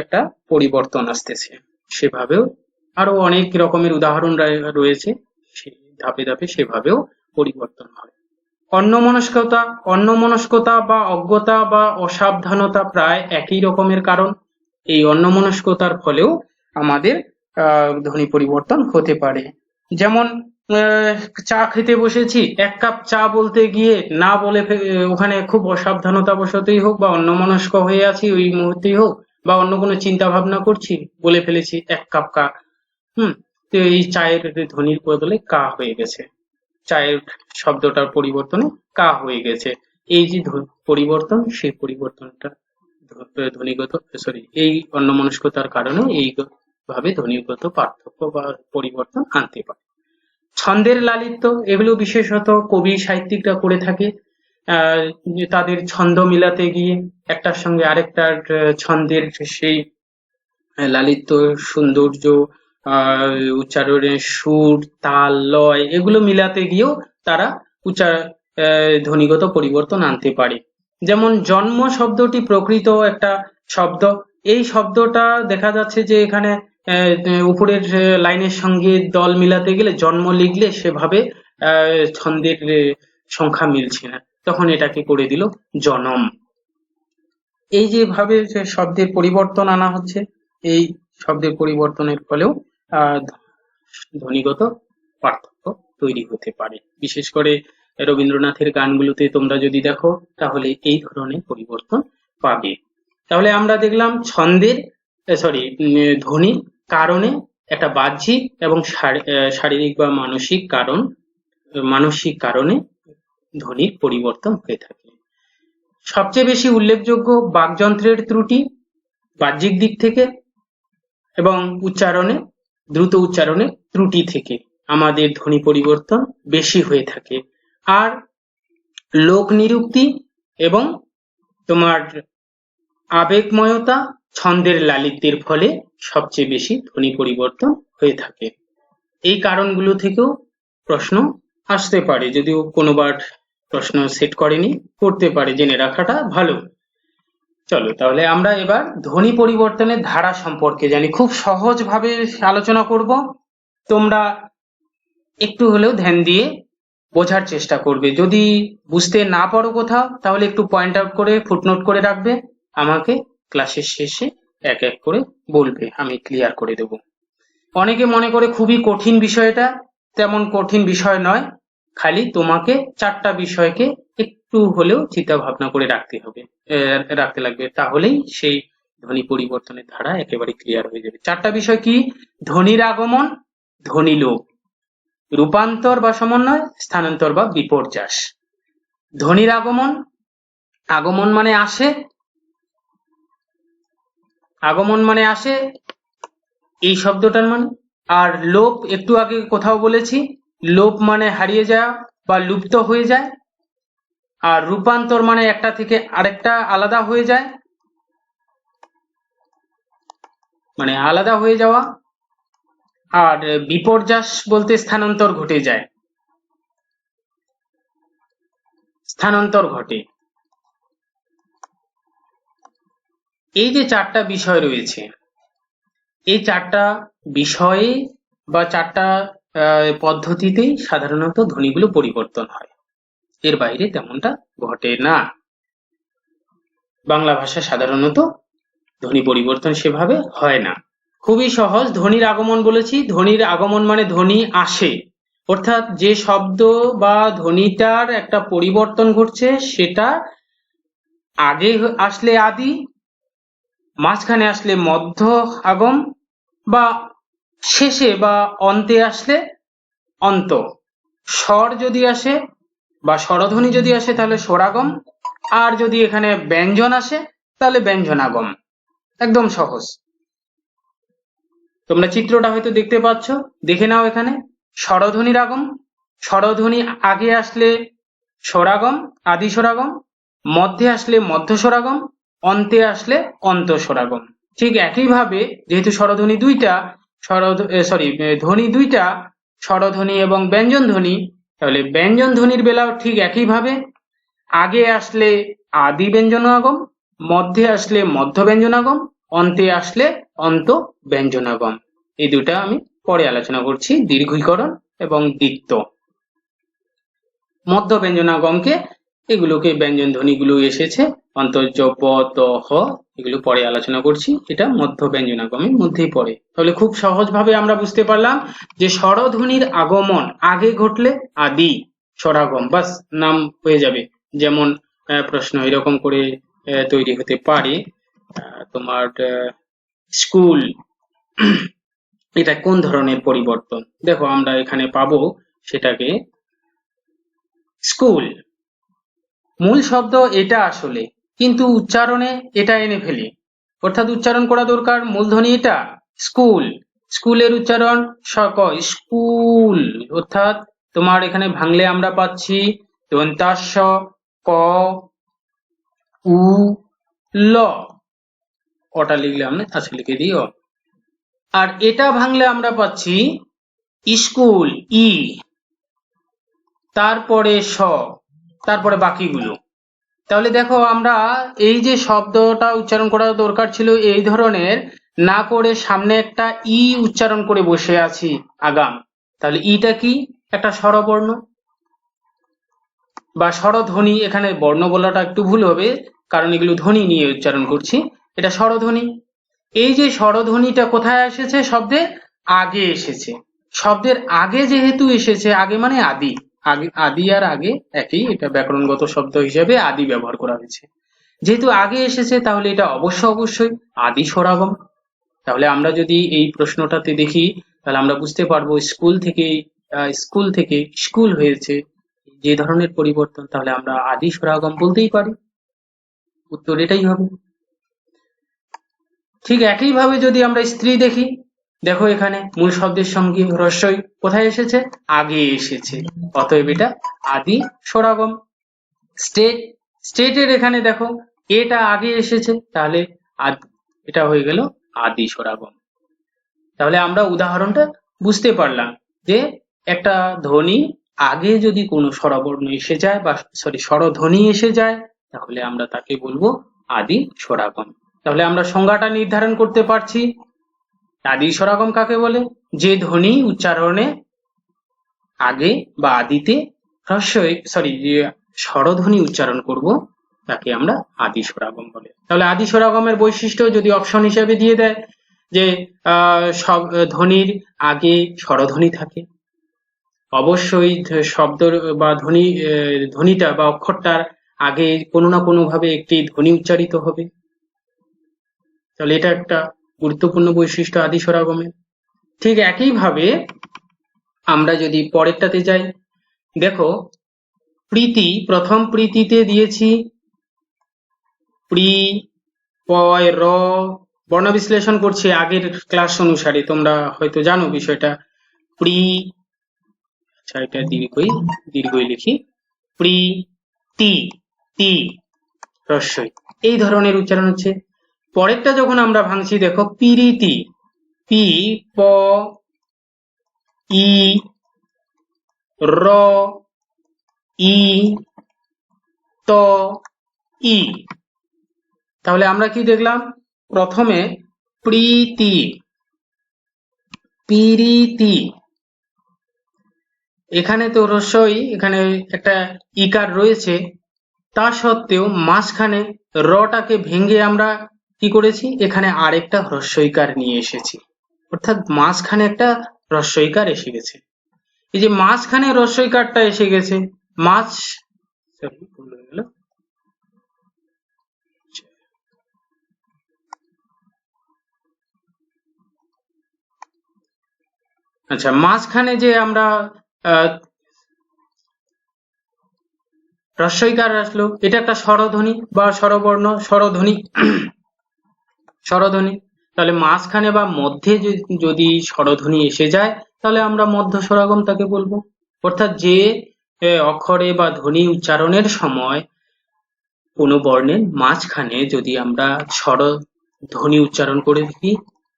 একটা পরিবর্তন আসতেছে। সেভাবেও আরো অনেক রকমের উদাহরণ রয়েছে, ধাপে ধাপে সেভাবেও পরিবর্তন হয়। অন্যমনস্কতা বা অজ্ঞতা বা অসাবধানতা প্রায় একই রকমের কারণ। এই অন্যমনস্কতার ফলেও আমাদের ধ্বনি পরিবর্তন হতে পারে। যেমন চা খেতে বসেছি, এক কাপ চা বলতে গিয়ে না বলে ওখানে খুব অসাবধানতাবশতই হোক বা অন্যমনস্ক হয়ে আছি ওই মুহূর্তেই হোক, বা অন্য কোনো চিন্তা ভাবনা করছি, বলে ফেলেছি এক কাপ কা। তো এই চায়ের ধ্বনির বদলে কা হয়ে গেছে, চায়ের শব্দটার পরিবর্তনে কা হয়ে গেছে। এই যে পরিবর্তন, সেই পরিবর্তনটা এই অন্যমনস্কতার কারণে এইভাবে ধ্বনিগত পার্থক্য বা পরিবর্তন আনতে পারে। ছন্দের লালিত্য, এগুলো বিশেষত কবি সাহিত্যিকরা করে থাকে। তাদের ছন্দ মিলাতে গিয়ে একটার সঙ্গে আরেকটার ছন্দের সেই লালিত্য, সৌন্দর্য, উচ্চারণের সুর, তাল, লয়, এগুলো মিলাতে গিয়েও তারা ধ্বনিগত পরিবর্তন আনতে পারে। যেমন জন্ম শব্দটি প্রকৃত একটা শব্দ, এই শব্দটা দেখা যাচ্ছে যে এখানে উপরের লাইনের সঙ্গে দল মিলাতে গেলে জন্ম লিখলে সেভাবে ছন্দের সংখ্যা মিলছে না, তখন এটাকে করে দিল জনম। এই যেভাবে শব্দের পরিবর্তন আনা হচ্ছে, এই শব্দের পরিবর্তনের ফলেও ধ্বনিগত পার্থক্য তৈরি হতে পারে। বিশেষ করে রবীন্দ্রনাথের গানগুলোতে তোমরা যদি দেখো তাহলে এই ধরনের পরিবর্তন পাবে। তাহলে আমরা দেখলাম ছন্দের ধ্বনির কারণে একটা বাহ্যিক এবং শারীরিক বা মানসিক কারণে ধ্বনির পরিবর্তন হয়ে থাকে। সবচেয়ে বেশি উল্লেখযোগ্য বাকযন্ত্রের ত্রুটি বাহ্যিক দিক থেকে এবং দ্রুত উচ্চারণে ত্রুটি থেকে আমাদের ধ্বনি পরিবর্তন বেশি হয়ে থাকে। আর লোক নিরুক্তি এবং তোমার আবেগময়তা, ছন্দের লালিত্যের ফলে সবচেয়ে বেশি ধ্বনি পরিবর্তন হয়ে থাকে। এই কারণগুলো থেকেও প্রশ্ন আসতে পারে, যদিও কোনোবার প্রশ্ন সেট করেনি, করতে পারে, জেনে রাখাটা ভালো। চলো তাহলে আমরা এবার ধ্বনি পরিবর্তনের ধারা সম্পর্কে জানি, খুব সহজভাবে আলোচনা করব। তোমরা একটু হলেও ধ্যান দিয়ে বোঝার চেষ্টা করবে। যদি বুঝতে না পারো কোথাও তাহলে একটু পয়েন্ট আউট করে ফুটনোট করে রাখবে, আমাকে ক্লাসের শেষে এক এক করে বলবে, আমি ক্লিয়ার করে দেব। অনেকে মনে করে খুবই কঠিন বিষয়টা, তেমন কঠিন বিষয় নয়, খালি তোমাকে 4টা বিষয়কে একটু হলেও চিন্তা ভাবনা করে রাখতে লাগবে, তাহলেই সেই ধ্বনি পরিবর্তনের ধারা একেবারে ক্লিয়ার হয়ে যাবে। 4টা বিষয় কি? ধ্বনির আগমন, ধ্বনি লোপ, রূপান্তর বা সমন্বয়, স্থানান্তর বা বিপর্যাস। ধ্বনির আগমন, আগমন মানে আসে, এই শব্দটার মানে। আর লোপ একটু আগে কোথাও বলেছি, লোপ মানে হারিয়ে যাওয়া বা লুপ্ত হয়ে যায়। আর রূপান্তর মানে একটা থেকে আরেকটা আলাদা হয়ে যায়, মানে আলাদা হয়ে যাওয়া। আর বিপর্যাস বলতে স্থানান্তর ঘটে যায়, স্থানান্তর ঘটে। এই যে 4টা বিষয় রয়েছে, এই 4টা বিষয়ে বা 4টা পদ্ধতিতেই সাধারণত ধ্বনিগুলো পরিবর্তন হয়, এর বাইরে তেমনটা ঘটে না। বাংলা ভাষা সাধারণত ধ্বনি পরিবর্তন সেভাবে হয় না। খুবই সহজ। ধ্বনির আগমন বলেছি, ধ্বনির আগমন মানে ধ্বনি আসে, অর্থাৎ যে শব্দ বা ধ্বনিটার একটা পরিবর্তন ঘটছে সেটা আগে আসলে আদি, মাঝখানে আসলে মধ্য আগম, বা শেষে বা অন্তে আসলে অন্ত। স্বর যদি আসে বা স্বরধ্বনি যদি আসে তাহলে স্বরাগম, আর যদি এখানে ব্যঞ্জন আসে তাহলে ব্যঞ্জনাগম। একদম সহজ। তোমরা চিত্রটা হয়তো দেখতে পাচ্ছ, দেখে নাও। এখানে স্বরধ্বনির আগম, স্বরধ্বনি আগে আসলে স্বরাগম, আদি স্বরাগম, মধ্যে আসলে মধ্য স্বরাগম, অন্তে আসলে অন্ত স্বরাগম। ঠিক একইভাবে যেহেতু ধ্বনি দুইটা, স্বরধ্বনি এবং ব্যঞ্জন ধ্বনি, তাহলে ব্যঞ্জন ধ্বনির বেলাও ঠিক একইভাবে আগে আসলে আদি ব্যঞ্জনাগম, মধ্যে আসলে মধ্য ব্যঞ্জনাগম, অন্তে আসলে অন্ত ব্যঞ্জনাগম। এই দুটা আমি পরে আলোচনা করছি, দীর্ঘীকরণ এবং দ্বিত্ব। মধ্য ব্যঞ্জনাগমকে, এগুলোকে ব্যঞ্জন ধ্বনিগুলো এসেছে অন্তর্য প ত হ, এগুলো পরে আলোচনা করছি, এটা মধ্য ব্যঞ্জনাগমের মধ্যেই পড়ে। তাহলে খুব সহজভাবে আমরা বুঝতে পারলাম যে স্বরধ্বনির আগমন আগে ঘটলে আদি স্বরাগম, বাস নাম হয়ে যাবে। যেমন প্রশ্ন এরকম করে তৈরি হতে পারে, তোমার স্কুল, এটা কোন ধরনের পরিবর্তন? দেখো আমরা এখানে পাবো সেটাকে স্কুল, মূল শব্দ এটা আসলে, কিন্তু উচ্চারণে এটা এনে ফেলি, অর্থাৎ উচ্চারণ করা দরকার মূলধ্বনি এটা স্কুল, স্কুলের উচ্চারণ স্কুল, অর্থাৎ তোমার এখানে ভাঙলে আমরা পাচ্ছি দন্তাস্য ক উ ল, ওটা লিখলে আমরা আজকে লিখে দিও। আর এটা ভাঙলে আমরা পাচ্ছি স্কুল ই, তারপরে স, তারপরে বাকিগুলো। তাহলে দেখো আমরা এই যে শব্দটা উচ্চারণ করা দরকার ছিল এই ধরনের না করে সামনে একটা ই উচ্চারণ করে বসে আছি আগাম, তাহলে ইটা কি? একটা স্বরবর্ণ বা স্বরধ্বনি। এখানে বর্ণ বলাটা একটু ভুল হবে কারণ এগুলো ধ্বনি নিয়ে উচ্চারণ করছি। এটা স্বরধ্বনি। এই যে স্বরধ্বনিটা কোথায় এসেছে? শব্দের আগে এসেছে। শব্দের আগে যেহেতু এসেছে, আগে মানে আদি, আগে আদি আর আগে একই, এটা ব্যাকরণগত শব্দ হিসেবে আদি ব্যবহার করা হয়েছে। যেহেতু আগে এসেছে তাহলে এটা অবশ্যই আদি স্বরাগম। তাহলে আমরা যদি এই প্রশ্নটাতে দেখি তাহলে আমরা বুঝতে পারবো স্কুল থেকে স্কুল হয়েছে, যে ধরনের পরিবর্তন, তাহলে আমরা আদি স্বরাগম বলতেই পারি। উত্তর এটাই হবে। ঠিক একইভাবে যদি আমরা স্ত্রী দেখি, দেখো এখানে মূল শব্দের সঙ্গে হ্রস্বই কোথায় এসেছে? আগে এসেছে, অতএব এটা আদি স্বরাগম। স্টেটের এখানে দেখো এটা আগে এসেছে, তাহলে এটা হয়ে গেল আদি স্বরাগম। তাহলে আমরা উদাহরণটা বুঝতে পারলাম যে একটা ধ্বনি আগে যদি কোনো স্বরবর্ণ এসে যায় বা স্বরধ্বনি এসে যায় তাহলে আমরা তাকে বলবো আদি স্বরাগম। তাহলে আমরা সংজ্ঞাটা নির্ধারণ করতে পারছি। আদি স্বরাগম কাকে বলে? যে ধ্বনি উচ্চারণে আগে বা আদিতে স্বরধ্বনি উচ্চারণ করব তাকে আমরা আদি স্বরাগম বলে। তাহলে আদি স্বরাগমের বৈশিষ্ট্য যদি অপশন হিসেবে দিয়ে দেয় যে সব ধ্বনির আগে স্বরধ্বনি থাকে, অবশ্যই শব্দ বা ধ্বনিটা বা অক্ষরটার আগে কোনো না কোনো ভাবে একটি ধ্বনি উচ্চারিত হবে। তাহলে এটা একটা গুরুত্বপূর্ণ বৈশিষ্ট্য আদি স্বরাগমের। ঠিক একইভাবে আমরা যদি পরেরটাতে যাই, দেখো প্রীতি, প্রথম প্রীতিতে দিয়েছি প্রি, পয়, র, বর্ণ বিশ্লেষণ করছি আগের ক্লাস অনুসারে, তোমরা হয়তো জানো বিষয়টা। প্রি, আচ্ছা এটা দীর্ঘই লিখি, প্রি, তি, তি, হ্রস্বই, এই ধরনের উচ্চারণ হচ্ছে। পরেরটা যখন আমরা ভাঙছি, দেখো পিরিতি, পি, প, ই, র, ই, ত, ই। তাহলে আমরা কি দেখলাম? প্রথমে প্রীতি, পিরিতি, এখানে তো হ্রস্বই, এখানে একটা ইকার রয়েছে, তা সত্ত্বেও মাঝখানে রটাকে ভেঙে আমরা কি করেছি? এখানে আরেকটা হ্রস্বইকার নিয়ে এসেছি, অর্থাৎ মাঝখানে একটা হ্রস্বইকার এসে গেছে। এই যে মাঝখানে হ্রস্বইকারটা এসে গেছে, আচ্ছা মাঝখানে যে আমরা হ্রস্বইকার আসলো, এটা একটা স্বরধ্বনি বা স্বরবর্ণ, স্বরধ্বনি। তাহলে মাঝখানে বা মধ্যে যদি স্বরধ্বনি এসে যায় তাহলে আমরা মধ্য স্বরাগম তাকে বলবো। অর্থাৎ যে অক্ষরে বা ধ্বনি উচ্চারণের সময় কোনো বর্ণের মাঝখানে যদি আমরা স্বরধ্বনি উচ্চারণ করে থাকি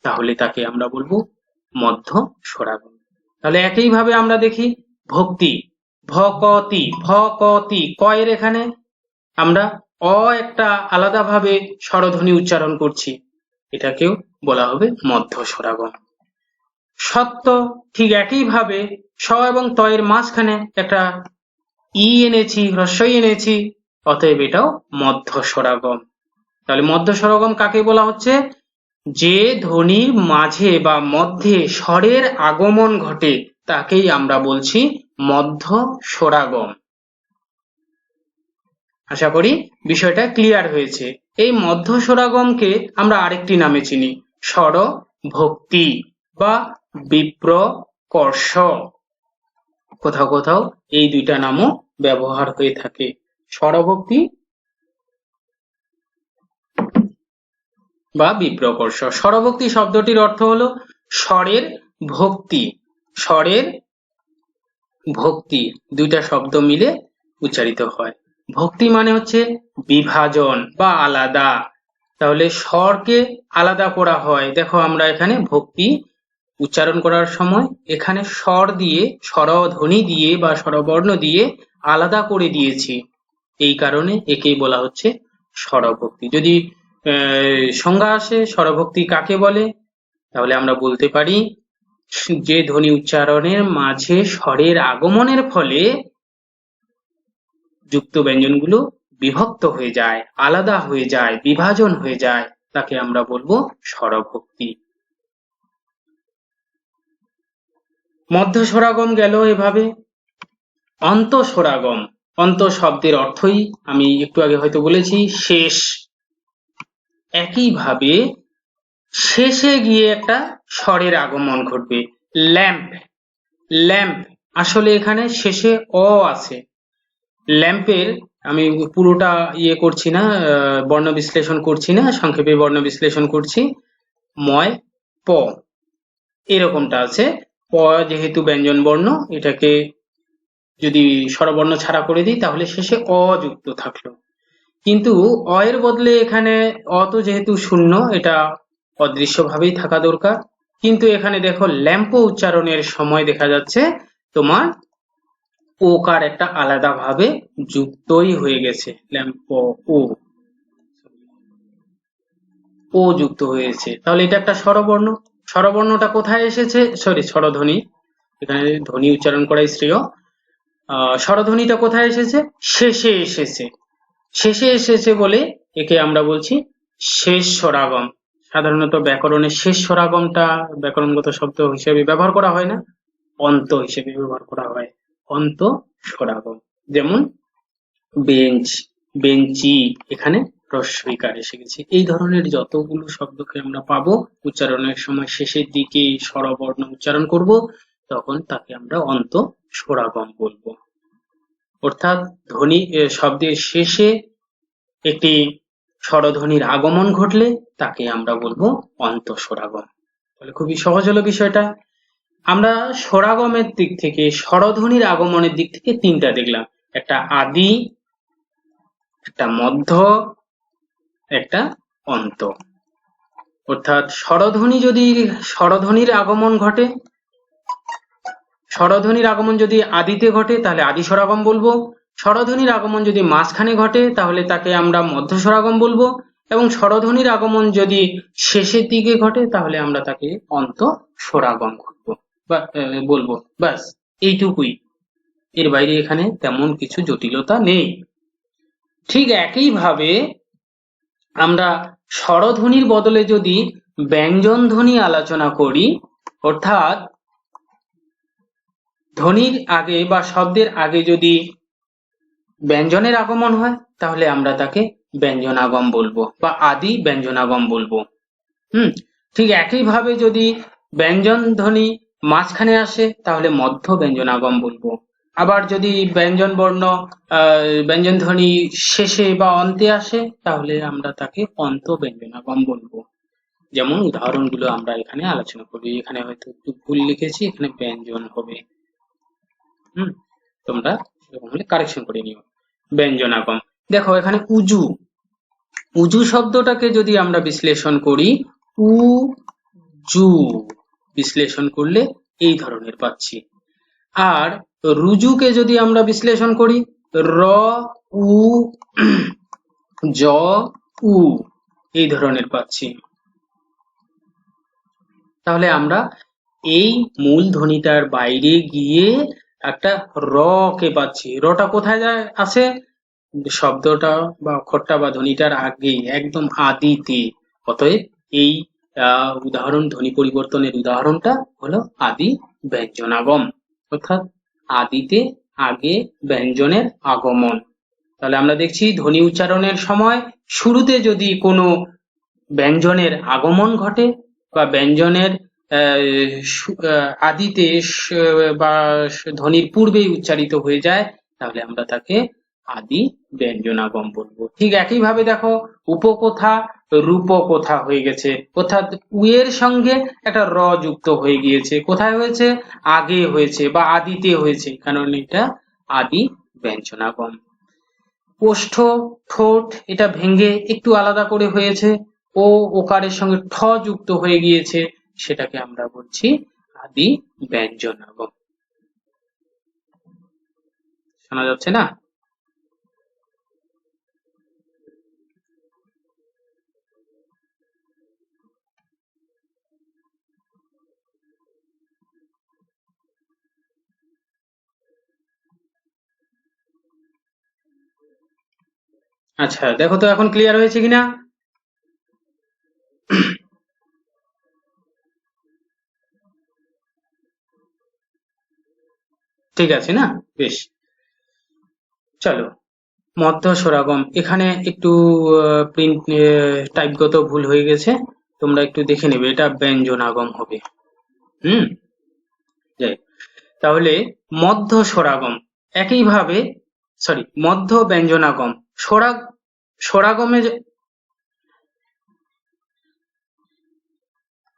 তাহলে তাকে আমরা বলবো মধ্য স্বরাগম। তাহলে একইভাবে আমরা দেখি ভক্তি, ভকতি, ভকতি, কয়ের এখানে আমরা একটা আলাদাভাবে স্বরধ্বনি উচ্চারণ করছি, এটাকেও বলা হবে মধ্য স্বরাগম। সত্য, ঠিক একইভাবে স এবং ত এর মাঝখানে একটা ই এনেছি, হ্রস্বই এনেছি, অতএব এটাও মধ্য স্বরাগম। তাহলে মধ্য স্বরাগম কাকে বলা হচ্ছে? যে ধ্বনির মাঝে বা মধ্যে স্বরের আগমন ঘটে তাকেই আমরা বলছি মধ্য স্বরাগম। আশা করি বিষয়টা ক্লিয়ার হয়েছে। এই মধ্য স্বরাগমকে আমরা আরেকটি নামে চিনি, স্বরভক্তি বা বিপ্রকর্ষ। কোথাও কোথাও এই দুইটা নামও ব্যবহার হয়ে থাকে, স্বরভক্তি বা বিপ্রকর্ষ। স্বরভক্তি শব্দটির অর্থ হলো স্বরের ভক্তি, স্বরের ভক্তি, দুইটা শব্দ মিলে উচ্চারিত হয়। ভক্তি মানে হচ্ছে বিভাজন বা আলাদা, তাহলে স্বরকে আলাদা করা হয়। দেখো আমরা এখানে ভক্তি উচ্চারণ করার সময় এখানে স্বর দিয়ে, স্বরধ্বনি দিয়ে বা স্বরবর্ণ দিয়ে আলাদা করে দিয়েছি, এই কারণে একেই বলা হচ্ছে স্বরভক্তি। যদি সংজ্ঞা আসে স্বরভক্তি কাকে বলে, তাহলে আমরা বলতে পারি যে ধ্বনি উচ্চারণের মাঝে স্বরের আগমনের ফলে যুক্ত ব্যঞ্জনগুলো বিভক্ত হয়ে যায়, আলাদা হয়ে যায়, বিভাজন হয়ে যায়, তাকে আমরা বলবো স্বরভক্তি। মধ্যস্বরাগম গেল এভাবে। অন্তঃস্বরাগম, অন্ত শব্দের অর্থই আমি একটু আগে হয়তো বলেছি শেষ। একইভাবে শেষে গিয়ে একটা স্বরের আগমন ঘটবে। ল্যাম্প, ল্যাম্প, আসলে এখানে শেষে অ আছে। ল্যাম্পের আমি পুরোটা করছি না, বর্ণ বিশ্লেষণ করছি না, সংক্ষেপে বর্ণ বিশ্লেষণ করছি। ময় প এরকমটা আছে। প যেহেতু ব্যঞ্জন বর্ণ, এটাকে যদি স্বরবর্ণ ছাড়া করে দিই তাহলে শেষে অ যুক্ত থাকলো। কিন্তু অ এর বদলে এখানে অ তো যেহেতু শূন্য, এটা অদৃশ্যভাবেই থাকা দরকার। কিন্তু এখানে দেখো ল্যাম্প উচ্চারণের সময় দেখা যাচ্ছে তোমার ওকার একটা আলাদা ভাবে যুক্তই হয়ে গেছে। ল্যাম্প ও যুক্ত হয়েছে, তাহলে এটা একটা স্বরবর্ণ। স্বরবর্ণটা কোথায় এসেছে? সরি, স্বরধ্বনি, এখানে ধ্বনি উচ্চারণ করাই শ্রেয়। স্বরধ্বনিটা কোথায় এসেছে? শেষে এসেছে। শেষে এসেছে বলে একে আমরা বলছি শেষ স্বরাগম। সাধারণত ব্যাকরণে শেষ স্বরাগমটা ব্যাকরণগত শব্দ হিসেবে ব্যবহার করা হয় না, অন্ত হিসেবে ব্যবহার করা হয়। অন্ত স্বরাগম, যেমন বেঞ্চ, বেঞ্চি, এখানে হ্রস্বইকার এসে গেছে। এই ধরনের যতগুলো শব্দকে আমরা পাবো উচ্চারণের সময় শেষের দিকে স্বরবর্ণ উচ্চারণ করব, তখন তাকে আমরা অন্ত স্বরাগম বলবো। অর্থাৎ ধ্বনি শব্দের শেষে একটি স্বরধ্বনির আগমন ঘটলে তাকে আমরা বলবো অন্তঃস্বরাগম। তাহলে খুবই সহজ হলো বিষয়টা। আমরা স্বরাগমের দিক থেকে, স্বরধ্বনির আগমনের দিক থেকে তিনটা দেখলাম, একটা আদি, একটা মধ্য, একটা অন্ত। অর্থাৎ স্বরধ্বনির আগমন ঘটে, স্বরধ্বনির আগমন যদি আদিতে ঘটে তাহলে আদি স্বরাগম বলবো। স্বরধ্বনির আগমন যদি মাঝখানে ঘটে তাহলে তাকে আমরা মধ্য স্বরাগম বলবো, এবং স্বরধ্বনির আগমন যদি শেষের দিকে ঘটে তাহলে আমরা তাকে অন্ত স্বরাগম বলবো। ব্যাস, এইটুকুই, এর বাইরে এখানে তেমন কিছু জটিলতা নেই। ঠিক একইভাবে আমরা স্বরধ্বনির বদলে যদি ব্যঞ্জন ধ্বনি আলোচনা করি, অর্থাৎ ধ্বনির আগে বা শব্দের আগে যদি ব্যঞ্জনের আগমন হয় তাহলে আমরা তাকে ব্যঞ্জনাগম বলবো বা আদি ব্যঞ্জনাগম বলবো। ঠিক একইভাবে যদি ব্যঞ্জন ধ্বনি মাঝখানে আসে তাহলে মধ্য ব্যঞ্জনাগম বলবো। আবার যদি ব্যঞ্জন ধ্বনি শেষে বা অন্তে আসে তাহলে আমরা তাকে অন্ত ব্যঞ্জনাগম বলবো। যেমন উদাহরণগুলো আমরা এখানে আলোচনা করি। এখানে হয়তো একটু ভুল লিখেছি, এখানে ব্যঞ্জন হবে, তোমরা কারেকশন করে নিও। ব্যঞ্জনাগম, দেখো এখানে উজু, উজু শব্দটাকে যদি আমরা বিশ্লেষণ করি, উ জু বিশ্লেষণ করলে এই ধরনের পাচ্ছি। আর রুজুকে যদি আমরা বিশ্লেষণ করি, র উ জ উ এই ধরনের পাচ্ছি। তাহলে আমরা এই মূল ধ্বনিটার বাইরে গিয়ে একটা র কে পাচ্ছি। রটা কোথায় আছে? শব্দটা বা অক্ষরটা বা ধ্বনিটার আগে, একদম আদিতে। অতএব এই উদাহরণ, ধ্বনি পরিবর্তনের উদাহরণটা হলো আদি ব্যঞ্জনাগম, অর্থাৎ আদিতে আগে ব্যঞ্জনের আগমন। তাহলে আমরা দেখছি ধ্বনি উচ্চারণের সময় শুরুতে যদি কোনো ব্যঞ্জনের আগমন ঘটে বা ব্যঞ্জনের আদিতে বা ধ্বনির পূর্বেই উচ্চারিত হয়ে যায় তাহলে আমরা তাকে আদি ব্যঞ্জনাগম বলবো। ঠিক একইভাবে দেখো উপকথা রূপকথা হয়ে গেছে, অর্থাৎ উ এর সঙ্গে একটা র যুক্ত হয়ে গিয়েছে। কোথায় হয়েছে? আগে হয়েছে বা আদিতে হয়েছে, কারণ এটা আদি ব্যঞ্জনাগম। ওষ্ঠ, ঠোঁট, এটা ভেঙে একটু আলাদা করে হয়েছে, ও ওকারের সঙ্গে ঠ যুক্ত হয়ে গিয়েছে, সেটাকে আমরা বলছি আদি ব্যঞ্জনাগম। শোনা যাচ্ছে না? আচ্ছা, দেখো তো এখন ক্লিয়ার হয়েছে কিনা। ঠিক আছে না? বেশ, চলো। মধ্য স্বরাগম, এখানে একটু প্রিন্ট টাইপগত ভুল হয়ে গেছে, তোমরা একটু দেখে নেবে, এটা ব্যঞ্জনাগম হবে। হুম, যাই। তাহলে মধ্য স্বরাগম একইভাবে, সরি, মধ্য ব্যঞ্জনাগম, স্বরাগমে